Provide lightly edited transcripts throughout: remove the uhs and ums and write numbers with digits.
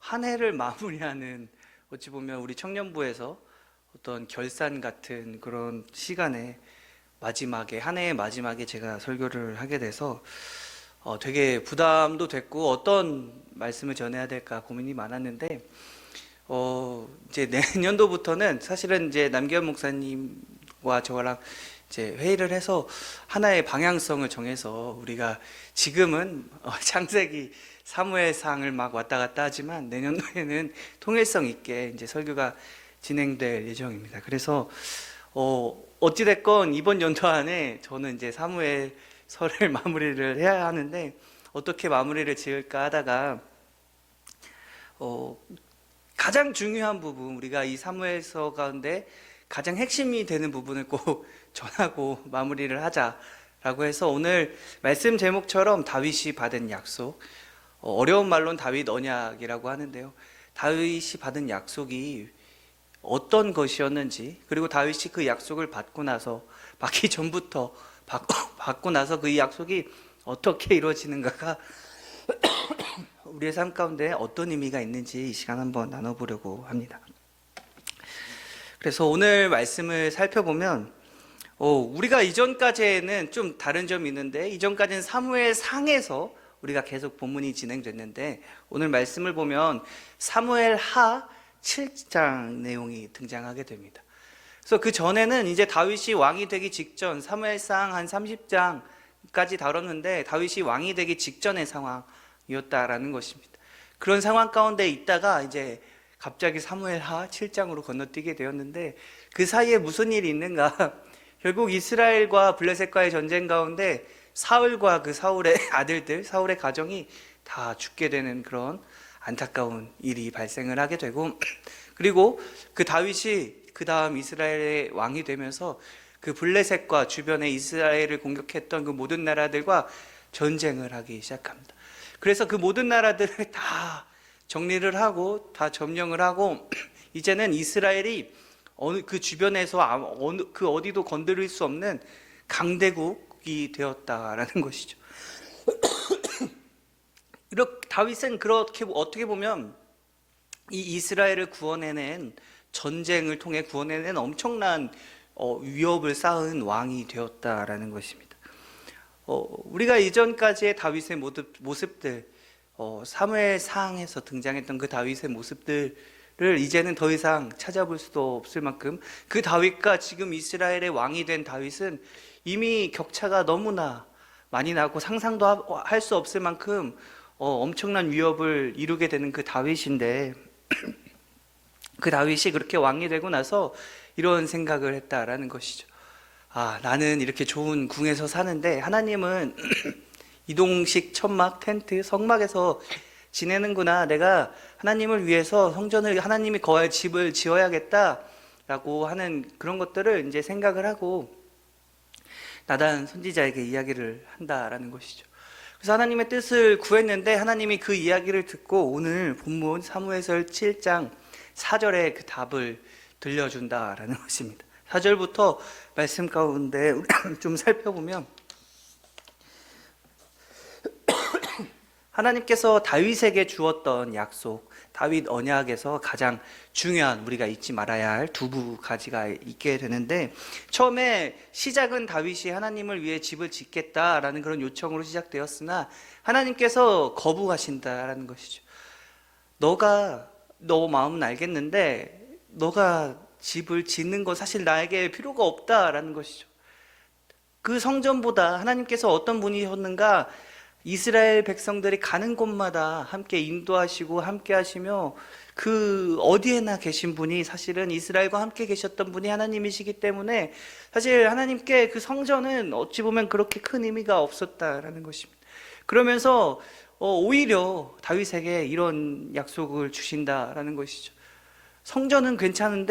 한 해를 마무리하는, 어찌 보면 우리 청년부에서 어떤 결산 같은 그런 시간에 마지막에, 한 해의 마지막에 제가 설교를 하게 돼서 되게 부담도 됐고 어떤 말씀을 전해야 될까 고민이 많았는데, 이제 내년도부터는 사실은 이제 남기현 목사님과 저랑 이제 회의를 해서 하나의 방향성을 정해서, 우리가 지금은 창세기 사무엘상을 막 왔다 갔다 하지만 내년도에는 통일성 있게 이제 설교가 진행될 예정입니다. 그래서 어찌됐건 이번 연도 안에 저는 이제 사무엘서를 마무리를 해야 하는데, 어떻게 마무리를 지을까 하다가 가장 중요한 부분, 우리가 이 사무엘서 가운데 가장 핵심이 되는 부분을 꼭 전하고 마무리를 하자라고 해서, 오늘 말씀 제목처럼 다윗이 받은 약속, 어려운 말로는 다윗 언약이라고 하는데요, 다윗이 받은 약속이 어떤 것이었는지, 그리고 다윗이 그 약속을 받기 전부터 받고 나서 그 약속이 어떻게 이루어지는가가 우리의 삶 가운데 어떤 의미가 있는지 이 시간 한번 나눠보려고 합니다. 그래서 오늘 말씀을 살펴보면, 우리가 이전까지는 좀 다른 점이 있는데, 이전까지는 사무엘상에서 우리가 계속 본문이 진행됐는데, 오늘 말씀을 보면 사무엘 하 7장 내용이 등장하게 됩니다. 그래서 그 전에는 이제 다윗이 왕이 되기 직전, 사무엘상 한 30장까지 다뤘는데 다윗이 왕이 되기 직전의 상황이었다라는 것입니다. 그런 상황 가운데 있다가 이제 갑자기 사무엘하 7장으로 건너뛰게 되었는데, 그 사이에 무슨 일이 있는가? 결국 이스라엘과 블레셋과의 전쟁 가운데 사울과 그 사울의 아들들, 사울의 가정이 다 죽게 되는 그런 안타까운 일이 발생을 하게 되고, 그리고 그 다윗이 그 다음 이스라엘의 왕이 되면서 그 블레셋과 주변의 이스라엘을 공격했던 그 모든 나라들과 전쟁을 하기 시작합니다. 그래서 그 모든 나라들을 다 정리를 하고 다 점령을 하고, 이제는 이스라엘이 그 주변에서 그 어디도 건드릴 수 없는 강대국이 되었다라는 것이죠. 다윗은 그렇게 어떻게 보면 이 이스라엘을 구원해낸, 전쟁을 통해 구원해낸 엄청난 위협을 쌓은 왕이 되었다라는 것입니다. 우리가 이전까지의 다윗의 모습들, 사무엘상에서 등장했던 그 다윗의 모습들을 이제는 더 이상 찾아볼 수도 없을 만큼, 그 다윗과 지금 이스라엘의 왕이 된 다윗은 이미 격차가 너무나 많이 나고 상상도 할 수 없을 만큼 엄청난 위협을 이루게 되는 그 다윗인데, 그 다윗이 그렇게 왕이 되고 나서 이런 생각을 했다라는 것이죠. 나는 이렇게 좋은 궁에서 사는데 하나님은 이동식 천막, 텐트, 성막에서 지내는구나. 내가 하나님을 위해서 성전을, 하나님이 거할 집을 지어야겠다라고 하는 그런 것들을 이제 생각을 하고 나단 선지자에게 이야기를 한다라는 것이죠. 그래서 하나님의 뜻을 구했는데, 하나님이 그 이야기를 듣고 오늘 본문 사무엘서 7장 4절에 그 답을 들려준다라는 것입니다. 4절부터 말씀 가운데 좀 살펴보면, 하나님께서 다윗에게 주었던 약속, 다윗 언약에서 가장 중요한, 우리가 잊지 말아야 할 두 가지가 있게 되는데, 처음에 시작은 다윗이 하나님을 위해 집을 짓겠다라는 그런 요청으로 시작되었으나 하나님께서 거부하신다라는 것이죠. 너 마음은 알겠는데 너가 집을 짓는 거 사실 나에게 필요가 없다라는 것이죠. 그 성전보다 하나님께서 어떤 분이셨는가, 이스라엘 백성들이 가는 곳마다 함께 인도하시고 함께 하시며, 그 어디에나 계신 분이 사실은 이스라엘과 함께 계셨던 분이 하나님이시기 때문에, 사실 하나님께 그 성전은 어찌 보면 그렇게 큰 의미가 없었다라는 것입니다. 그러면서 오히려 다윗에게 이런 약속을 주신다라는 것이죠. 성전은 괜찮아.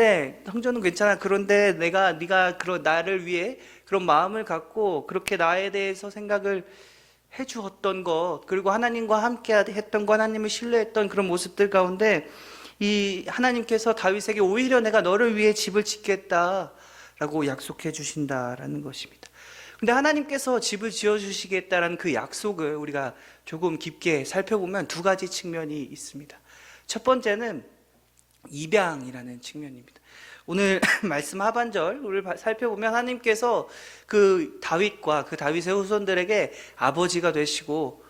그런데 네가 그런 나를 위해 그런 마음을 갖고 그렇게 나에 대해서 생각을 해주었던 것, 그리고 하나님과 함께 했던 것, 하나님을 신뢰했던 그런 모습들 가운데 이 하나님께서 다윗에게 오히려 내가 너를 위해 집을 짓겠다라고 약속해 주신다라는 것입니다. 근데 하나님께서 집을 지어주시겠다라는 그 약속을 우리가 조금 깊게 살펴보면 두 가지 측면이 있습니다. 첫 번째는 입양이라는 측면입니다. 오늘 말씀 하반절을 살펴보면 하나님께서 그 다윗과 그 다윗의 후손들에게 아버지가 되시고,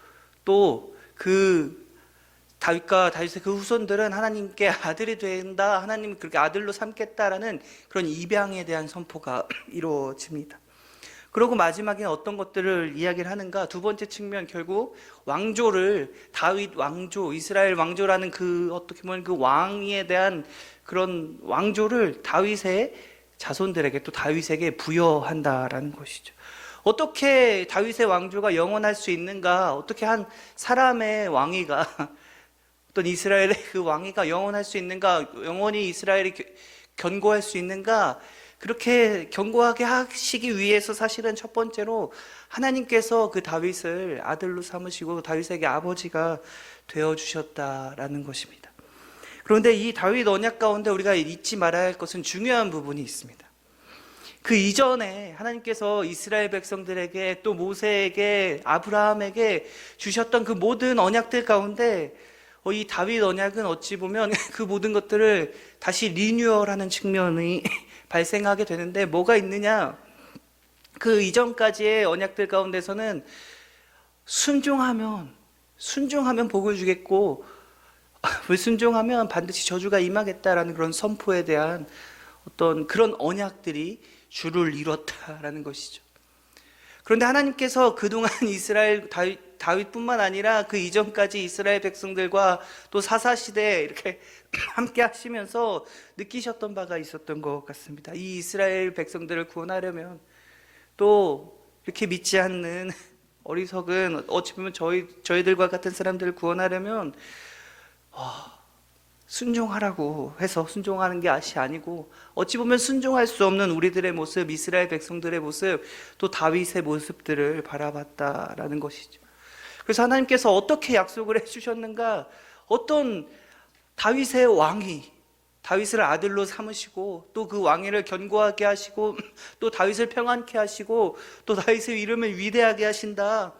또 그 다윗과 다윗의 그 후손들은 하나님께 아들이 된다, 하나님 그렇게 아들로 삼겠다라는 그런 입양에 대한 선포가 이루어집니다. 그리고 마지막에 어떤 것들을 이야기를 하는가? 두 번째 측면, 결국 왕조를, 다윗 왕조, 이스라엘 왕조라는 그 어떻게 보면 그 왕에 대한 그런 왕조를 다윗의 자손들에게, 또 다윗에게 부여한다라는 것이죠. 어떻게 다윗의 왕조가 영원할 수 있는가? 어떻게 한 사람의 왕위가, 어떤 이스라엘의 그 왕위가 영원할 수 있는가? 영원히 이스라엘이 견고할 수 있는가? 그렇게 견고하게 하시기 위해서 사실은 첫 번째로 하나님께서 그 다윗을 아들로 삼으시고 다윗에게 아버지가 되어주셨다라는 것입니다. 그런데 이 다윗 언약 가운데 우리가 잊지 말아야 할 것은 중요한 부분이 있습니다. 그 이전에 하나님께서 이스라엘 백성들에게, 또 모세에게, 아브라함에게 주셨던 그 모든 언약들 가운데 이 다윗 언약은 어찌 보면 그 모든 것들을 다시 리뉴얼하는 측면이 발생하게 되는데, 뭐가 있느냐? 그 이전까지의 언약들 가운데서는 순종하면 복을 주겠고, 불순종하면 반드시 저주가 임하겠다라는 그런 선포에 대한 어떤 그런 언약들이 주를 이뤘다라는 것이죠. 그런데 하나님께서 그동안 이스라엘 다윗뿐만 아니라 그 이전까지 이스라엘 백성들과 또 사사시대에 이렇게 함께 하시면서 느끼셨던 바가 있었던 것 같습니다. 이 이스라엘 백성들을 구원하려면, 또 이렇게 믿지 않는 어리석은, 어찌 보면 저희들과 같은 사람들을 구원하려면 순종하라고 해서 순종하는 게 아니고, 어찌 보면 순종할 수 없는 우리들의 모습, 이스라엘 백성들의 모습, 또 다윗의 모습들을 바라봤다라는 것이죠. 그래서 하나님께서 어떻게 약속을 해주셨는가? 어떤 다윗의 왕이, 다윗을 아들로 삼으시고, 또 그 왕위를 견고하게 하시고, 또 다윗을 평안케 하시고, 또 다윗의 이름을 위대하게 하신다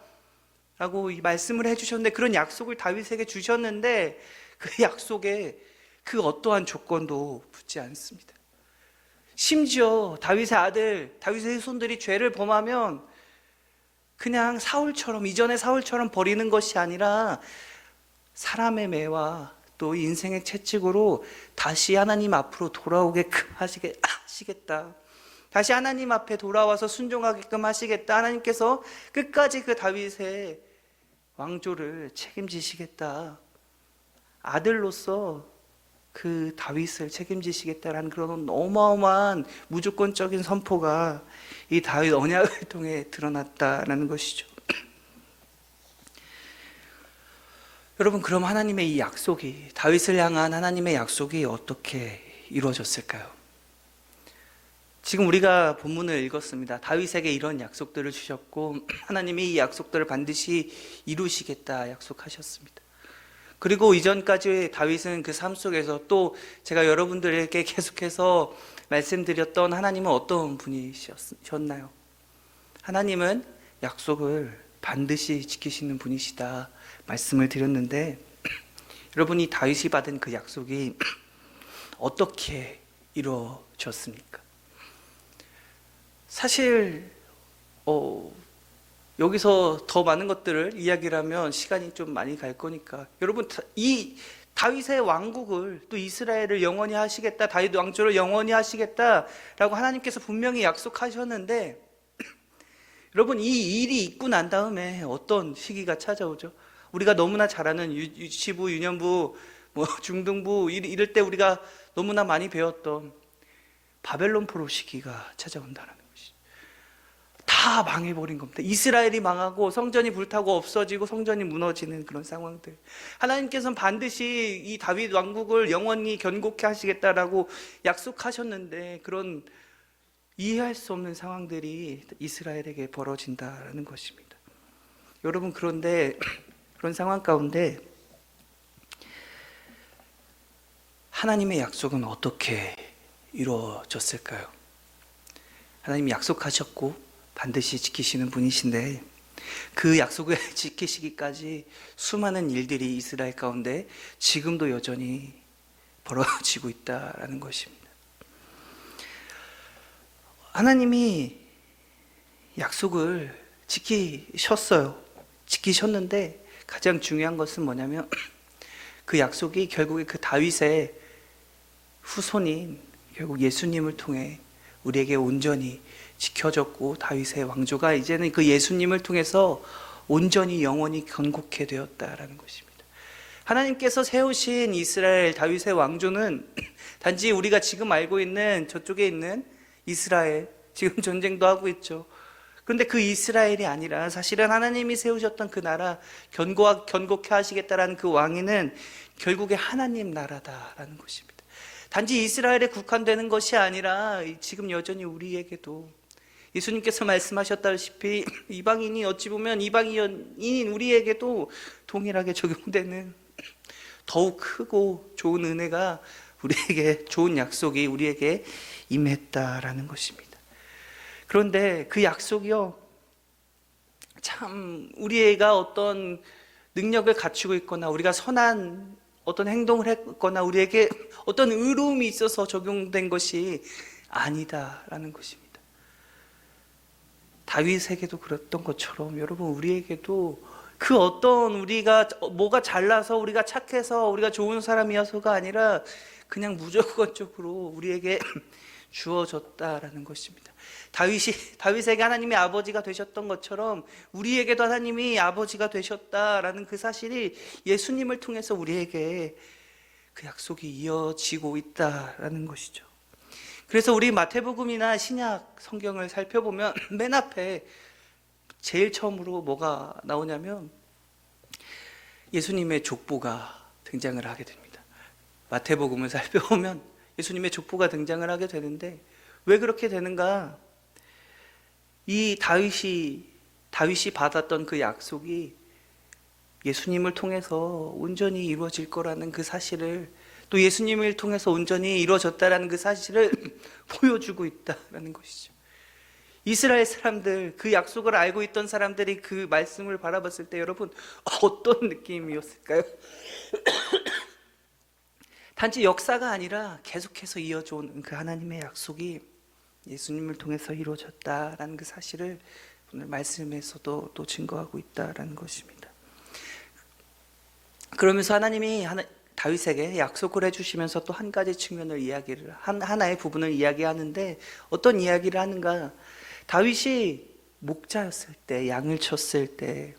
라고 이 말씀을 해주셨는데, 그런 약속을 다윗에게 주셨는데 그 약속에 그 어떠한 조건도 붙지 않습니다. 심지어 다윗의 아들, 다윗의 손들이 죄를 범하면 그냥 이전의 사울처럼 버리는 것이 아니라 사람의 매와 또 인생의 채찍으로 다시 하나님 앞으로 돌아오게끔 하시겠다. 다시 하나님 앞에 돌아와서 순종하게끔 하시겠다. 하나님께서 끝까지 그 다윗의 왕조를 책임지시겠다. 아들로서 그 다윗을 책임지시겠다라는 그런 어마어마한 무조건적인 선포가 이 다윗 언약을 통해 드러났다라는 것이죠. 여러분, 그럼 하나님의 이 약속이, 다윗을 향한 하나님의 약속이 어떻게 이루어졌을까요? 지금 우리가 본문을 읽었습니다. 다윗에게 이런 약속들을 주셨고, 하나님이 이 약속들을 반드시 이루시겠다 약속하셨습니다. 그리고 이전까지 다윗은 그 삶 속에서, 또 제가 여러분들에게 계속해서 말씀드렸던 하나님은 어떤 분이셨나요? 하나님은 약속을 반드시 지키시는 분이시다 말씀을 드렸는데, 여러분이 다윗이 받은 그 약속이 어떻게 이루어졌습니까? 사실 여기서 더 많은 것들을 이야기를 하면 시간이 좀 많이 갈 거니까, 여러분, 이 다윗의 왕국을, 또 이스라엘을 영원히 하시겠다, 다윗 왕조를 영원히 하시겠다라고 하나님께서 분명히 약속하셨는데, 여러분, 이 일이 있고 난 다음에 어떤 시기가 찾아오죠? 우리가 너무나 잘 아는 유치부, 유년부, 중등부 이럴 때 우리가 너무나 많이 배웠던 바벨론 포로 시기가 찾아온다는 것이, 다 망해버린 겁니다. 이스라엘이 망하고 성전이 불타고 없어지고 성전이 무너지는 그런 상황들. 하나님께서는 반드시 이 다윗 왕국을 영원히 견고케 하시겠다라고 약속하셨는데, 그런 이해할 수 없는 상황들이 이스라엘에게 벌어진다라는 것입니다. 여러분, 그런데 그런 상황 가운데 하나님의 약속은 어떻게 이루어졌을까요? 하나님이 약속하셨고 반드시 지키시는 분이신데, 그 약속을 지키시기까지 수많은 일들이 이스라엘 가운데 지금도 여전히 벌어지고 있다라는 것입니다. 하나님이 약속을 지키셨는데 가장 중요한 것은 뭐냐면 그 약속이 결국에 그 다윗의 후손인 결국 예수님을 통해 우리에게 온전히 지켜졌고, 다윗의 왕조가 이제는 그 예수님을 통해서 온전히 영원히 건국해 되었다라는 것입니다. 하나님께서 세우신 이스라엘 다윗의 왕조는 단지 우리가 지금 알고 있는 저쪽에 있는 이스라엘, 지금 전쟁도 하고 있죠. 그런데 그 이스라엘이 아니라 사실은 하나님이 세우셨던 그 나라, 견고케 하시겠다라는 그 왕위는 결국에 하나님 나라다라는 것입니다. 단지 이스라엘에 국한되는 것이 아니라 지금 여전히 우리에게도, 예수님께서 말씀하셨다시피 이방인이 어찌 보면 이방인인 우리에게도 동일하게 적용되는 더욱 크고 좋은 은혜가, 우리에게 좋은 약속이 우리에게 임했다라는 것입니다. 그런데 그 약속이요, 참 우리가 어떤 능력을 갖추고 있거나 우리가 선한 어떤 행동을 했거나 우리에게 어떤 의로움이 있어서 적용된 것이 아니다라는 것입니다. 다윗에게도 그랬던 것처럼 여러분, 우리에게도 그 어떤 우리가 뭐가 잘나서 우리가 착해서 우리가 좋은 사람이어서가 아니라 그냥 무조건적으로 우리에게 주어졌다라는 것입니다. 다윗에게 하나님이 아버지가 되셨던 것처럼 우리에게도 하나님이 아버지가 되셨다라는 그 사실이 예수님을 통해서 우리에게 그 약속이 이어지고 있다라는 것이죠. 그래서 우리 마태복음이나 신약 성경을 살펴보면 맨 앞에 제일 처음으로 뭐가 나오냐면 예수님의 족보가 등장을 하게 됩니다. 마태복음을 살펴보면 예수님의 족보가 등장을 하게 되는데, 왜 그렇게 되는가? 이 다윗이 받았던 그 약속이 예수님을 통해서 온전히 이루어질 거라는 그 사실을, 또 예수님을 통해서 온전히 이루어졌다라는 그 사실을 보여주고 있다라는 것이죠. 이스라엘 사람들, 그 약속을 알고 있던 사람들이 그 말씀을 바라봤을 때 여러분 어떤 느낌이었을까요? 단지 역사가 아니라 계속해서 이어져 온 그 하나님의 약속이 예수님을 통해서 이루어졌다라는 그 사실을 오늘 말씀에서도 또 증거하고 있다라는 것입니다. 그러면서 하나님이 다윗에게 약속을 해주시면서 또 한 가지 측면을 하나의 부분을 이야기하는데, 어떤 이야기를 하는가? 다윗이 목자였을 때, 양을 쳤을 때,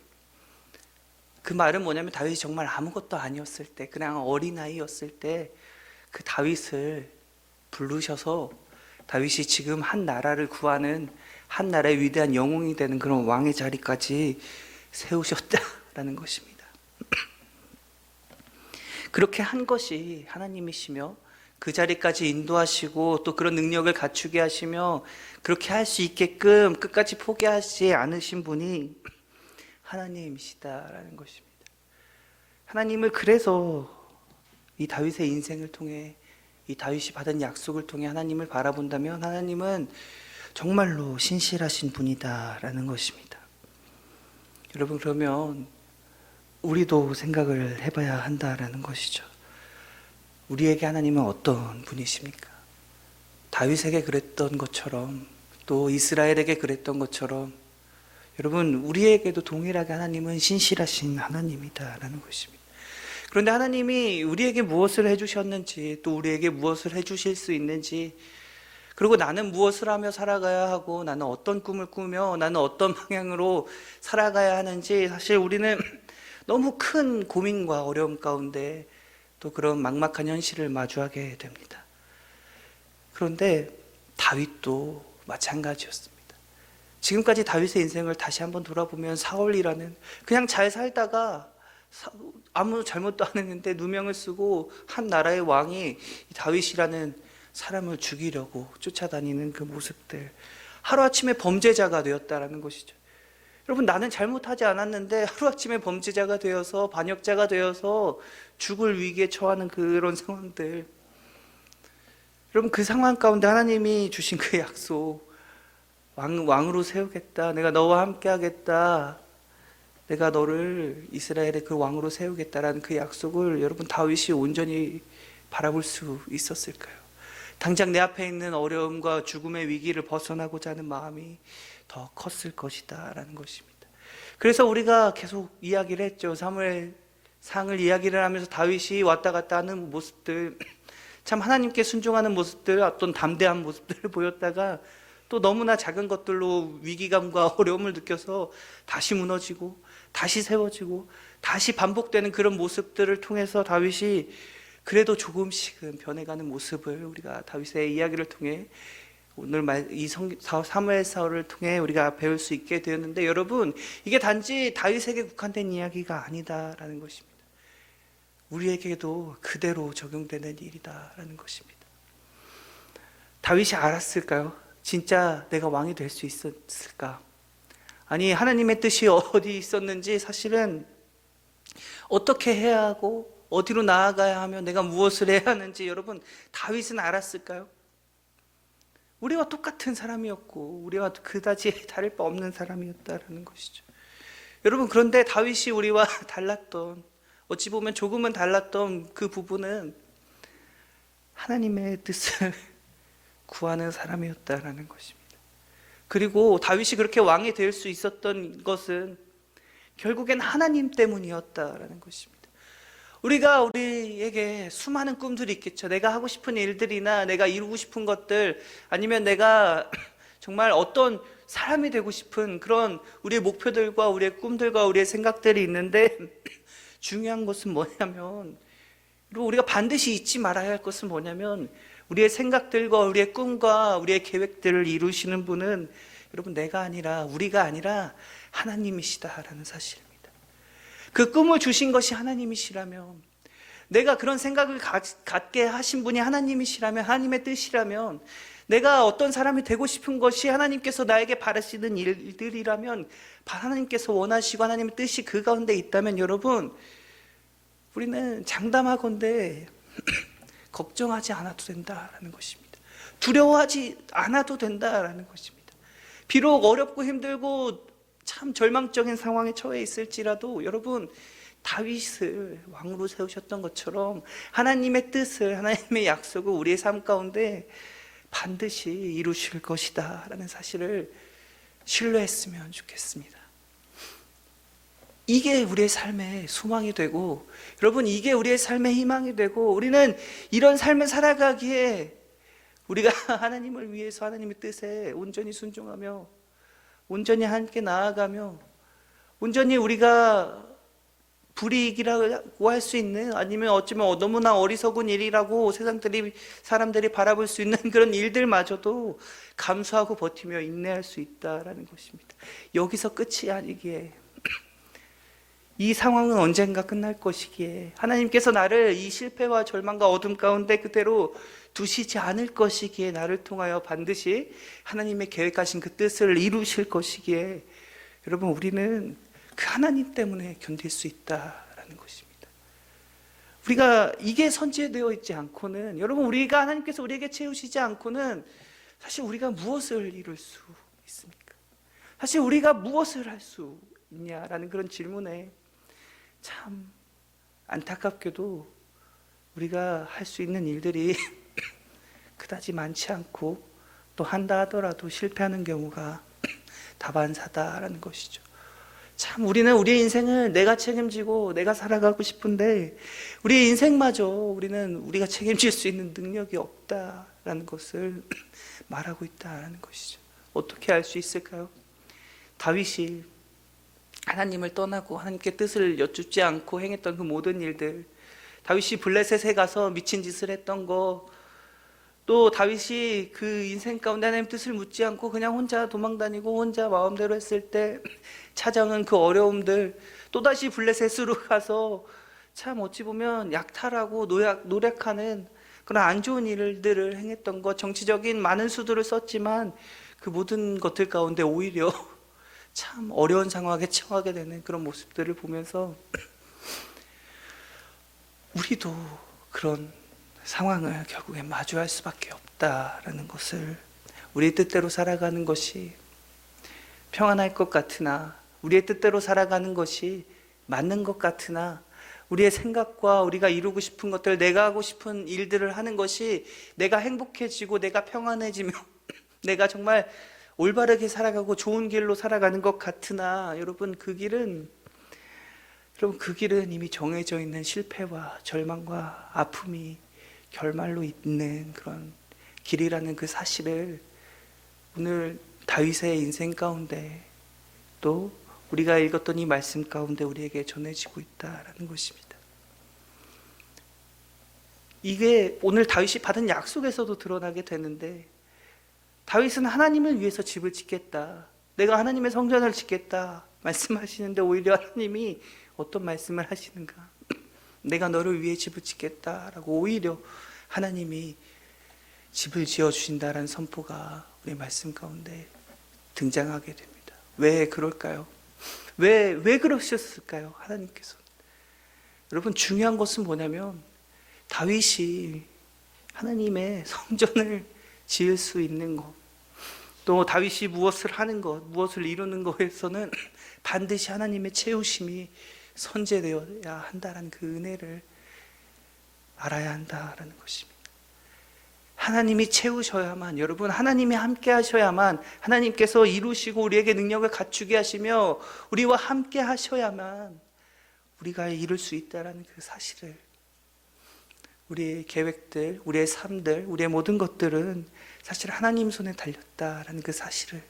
그 말은 뭐냐면 다윗이 정말 아무것도 아니었을 때, 그냥 어린아이였을 때 그 다윗을 부르셔서 다윗이 지금 한 나라를 구하는, 한 나라의 위대한 영웅이 되는 그런 왕의 자리까지 세우셨다라는 것입니다. 그렇게 한 것이 하나님이시며, 그 자리까지 인도하시고 또 그런 능력을 갖추게 하시며 그렇게 할 수 있게끔 끝까지 포기하지 않으신 분이 하나님이시다라는 것입니다. 하나님을 그래서 이 다윗의 인생을 통해, 이 다윗이 받은 약속을 통해 하나님을 바라본다면 하나님은 정말로 신실하신 분이다라는 것입니다. 여러분, 그러면 우리도 생각을 해봐야 한다라는 것이죠. 우리에게 하나님은 어떤 분이십니까? 다윗에게 그랬던 것처럼, 또 이스라엘에게 그랬던 것처럼 여러분, 우리에게도 동일하게 하나님은 신실하신 하나님이다라는 것입니다. 그런데 하나님이 우리에게 무엇을 해주셨는지, 또 우리에게 무엇을 해주실 수 있는지, 그리고 나는 무엇을 하며 살아가야 하고 나는 어떤 꿈을 꾸며 나는 어떤 방향으로 살아가야 하는지, 사실 우리는 너무 큰 고민과 어려움 가운데 또 그런 막막한 현실을 마주하게 됩니다. 그런데 다윗도 마찬가지였습니다. 지금까지 다윗의 인생을 다시 한번 돌아보면 사울이라는, 그냥 잘 살다가 아무 잘못도 안 했는데 누명을 쓰고 한 나라의 왕이 다윗이라는 사람을 죽이려고 쫓아다니는 그 모습들, 하루아침에 범죄자가 되었다라는 것이죠. 여러분, 나는 잘못하지 않았는데 하루아침에 범죄자가 되어서, 반역자가 되어서 죽을 위기에 처하는 그런 상황들, 여러분, 그 상황 가운데 하나님이 주신 그 약속, 왕으로 세우겠다, 내가 너와 함께 하겠다, 내가 너를 이스라엘의 그 왕으로 세우겠다라는 그 약속을 여러분 다윗이 온전히 바라볼 수 있었을까요? 당장 내 앞에 있는 어려움과 죽음의 위기를 벗어나고자 하는 마음이 더 컸을 것이다 라는 것입니다. 그래서 우리가 계속 이야기를 했죠. 사무엘 상을 이야기를 하면서 다윗이 왔다 갔다 하는 모습들, 참 하나님께 순종하는 모습들, 어떤 담대한 모습들을 보였다가 또 너무나 작은 것들로 위기감과 어려움을 느껴서 다시 무너지고 다시 세워지고 다시 반복되는 그런 모습들을 통해서 다윗이 그래도 조금씩은 변해가는 모습을 우리가 다윗의 이야기를 통해 오늘 이 사무엘서를 통해 우리가 배울 수 있게 되었는데, 여러분 이게 단지 다윗에게 국한된 이야기가 아니다라는 것입니다. 우리에게도 그대로 적용되는 일이다라는 것입니다. 다윗이 알았을까요? 진짜 내가 왕이 될 수 있었을까? 아니, 하나님의 뜻이 어디 있었는지, 사실은 어떻게 해야 하고 어디로 나아가야 하며 내가 무엇을 해야 하는지 여러분 다윗은 알았을까요? 우리와 똑같은 사람이었고 우리와 그다지 다를 바 없는 사람이었다라는 것이죠. 여러분, 그런데 다윗이 우리와 달랐던, 어찌 보면 조금은 달랐던 그 부분은 하나님의 뜻을 구하는 사람이었다라는 것입니다. 그리고 다윗이 그렇게 왕이 될 수 있었던 것은 결국엔 하나님 때문이었다라는 것입니다. 우리에게 수많은 꿈들이 있겠죠. 내가 하고 싶은 일들이나 내가 이루고 싶은 것들, 아니면 내가 정말 어떤 사람이 되고 싶은 그런 우리의 목표들과 우리의 꿈들과 우리의 생각들이 있는데, 중요한 것은 뭐냐면, 그리고 우리가 반드시 잊지 말아야 할 것은 뭐냐면, 우리의 생각들과 우리의 꿈과 우리의 계획들을 이루시는 분은 여러분 내가 아니라, 우리가 아니라 하나님이시다라는 사실입니다. 그 꿈을 주신 것이 하나님이시라면, 내가 그런 생각을 갖게 하신 분이 하나님이시라면, 하나님의 뜻이라면, 내가 어떤 사람이 되고 싶은 것이 하나님께서 나에게 바라시는 일들이라면, 하나님께서 원하시고 하나님의 뜻이 그 가운데 있다면, 여러분 우리는 장담하건대 걱정하지 않아도 된다라는 것입니다. 두려워하지 않아도 된다라는 것입니다. 비록 어렵고 힘들고 참 절망적인 상황에 처해 있을지라도 여러분, 다윗을 왕으로 세우셨던 것처럼 하나님의 뜻을, 하나님의 약속을 우리의 삶 가운데 반드시 이루실 것이다 라는 사실을 신뢰했으면 좋겠습니다. 이게 우리의 삶의 소망이 되고, 여러분 이게 우리의 삶의 희망이 되고, 우리는 이런 삶을 살아가기에 우리가 하나님을 위해서 하나님의 뜻에 온전히 순종하며 온전히 함께 나아가며, 온전히 우리가 불이익이라고 할 수 있는, 아니면 어쩌면 너무나 어리석은 일이라고 사람들이 바라볼 수 있는 그런 일들마저도 감수하고 버티며 인내할 수 있다라는 것입니다. 여기서 끝이 아니기에, 이 상황은 언젠가 끝날 것이기에, 하나님께서 나를 이 실패와 절망과 어둠 가운데 그대로 두시지 않을 것이기에, 나를 통하여 반드시 하나님의 계획하신 그 뜻을 이루실 것이기에, 여러분 우리는 그 하나님 때문에 견딜 수 있다라는 것입니다. 우리가 이게 선지되어 있지 않고는, 여러분 우리가 하나님께서 우리에게 채우시지 않고는 사실 우리가 무엇을 이룰 수 있습니까? 사실 우리가 무엇을 할 수 있냐라는 그런 질문에 참 안타깝게도 우리가 할 수 있는 일들이 그다지 많지 않고, 또 한다 하더라도 실패하는 경우가 다반사다라는 것이죠. 참 우리는 우리의 인생을 내가 책임지고 내가 살아가고 싶은데, 우리의 인생마저 우리가 책임질 수 있는 능력이 없다라는 것을 말하고 있다라는 것이죠. 어떻게 알 수 있을까요? 다윗이 하나님을 떠나고 하나님께 뜻을 여쭙지 않고 행했던 그 모든 일들, 다윗이 블레셋에 가서 미친 짓을 했던 거, 또 다윗이 그 인생 가운데 하나님 뜻을 묻지 않고 그냥 혼자 도망다니고 혼자 마음대로 했을 때 찾아오는 그 어려움들, 또다시 블레셋으로 가서 참 어찌 보면 약탈하고 노력하는 그런 안 좋은 일들을 행했던 것, 정치적인 많은 수들을 썼지만 그 모든 것들 가운데 오히려 참 어려운 상황에 처하게 되는 그런 모습들을 보면서 우리도 그런 상황을 결국에 마주할 수밖에 없다라는 것을, 우리 뜻대로 살아가는 것이 평안할 것 같으나 우리의 뜻대로 살아가는 것이 맞는 것 같으나 우리의 생각과 우리가 이루고 싶은 것들, 내가 하고 싶은 일들을 하는 것이 내가 행복해지고 내가 평안해지며 내가 정말 올바르게 살아가고 좋은 길로 살아가는 것 같으나 여러분 그 길은 이미 정해져 있는 실패와 절망과 아픔이 결말로 있는 그런 길이라는 그 사실을 오늘 다윗의 인생 가운데 또 우리가 읽었던 이 말씀 가운데 우리에게 전해지고 있다라는 것입니다. 이게 오늘 다윗이 받은 약속에서도 드러나게 되는데, 다윗은 하나님을 위해서 집을 짓겠다, 내가 하나님의 성전을 짓겠다 말씀하시는데 오히려 하나님이 어떤 말씀을 하시는가? 내가 너를 위해 집을 짓겠다라고 오히려 하나님이 집을 지어주신다라는 선포가 우리 말씀 가운데 등장하게 됩니다. 왜 그럴까요? 왜 그러셨을까요? 하나님께서. 여러분 중요한 것은 뭐냐면 다윗이 하나님의 성전을 지을 수 있는 것, 또 다윗이 무엇을 하는 것, 무엇을 이루는 것에서는 반드시 하나님의 채우심이 선제되어야 한다는 그 은혜를 알아야 한다라는 것입니다. 하나님이 채우셔야만, 여러분 하나님이 함께 하셔야만, 하나님께서 이루시고 우리에게 능력을 갖추게 하시며 우리와 함께 하셔야만 우리가 이룰 수 있다는 그 사실을, 우리의 계획들, 우리의 삶들, 우리의 모든 것들은 사실 하나님 손에 달렸다라는 그 사실을,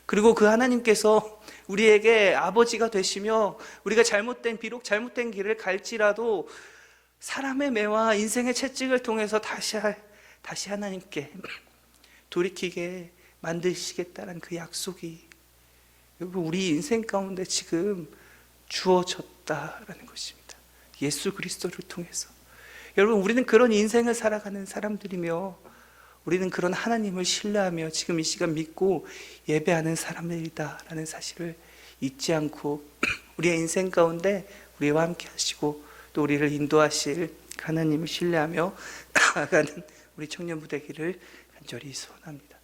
그리고 그 하나님께서 우리에게 아버지가 되시며 우리가 비록 잘못된 길을 갈지라도 사람의 매와 인생의 채찍을 통해서 다시 하나님께 돌이키게 만드시겠다는 그 약속이 여러분 우리 인생 가운데 지금 주어졌다라는 것입니다. 예수 그리스도를 통해서. 여러분 우리는 그런 인생을 살아가는 사람들이며 우리는 그런 하나님을 신뢰하며 지금 이 시간 믿고 예배하는 사람들이다라는 사실을 잊지 않고 우리의 인생 가운데 우리와 함께 하시고 또 우리를 인도하실 하나님을 신뢰하며 나아가는 우리 청년부 되기를 간절히 소원합니다.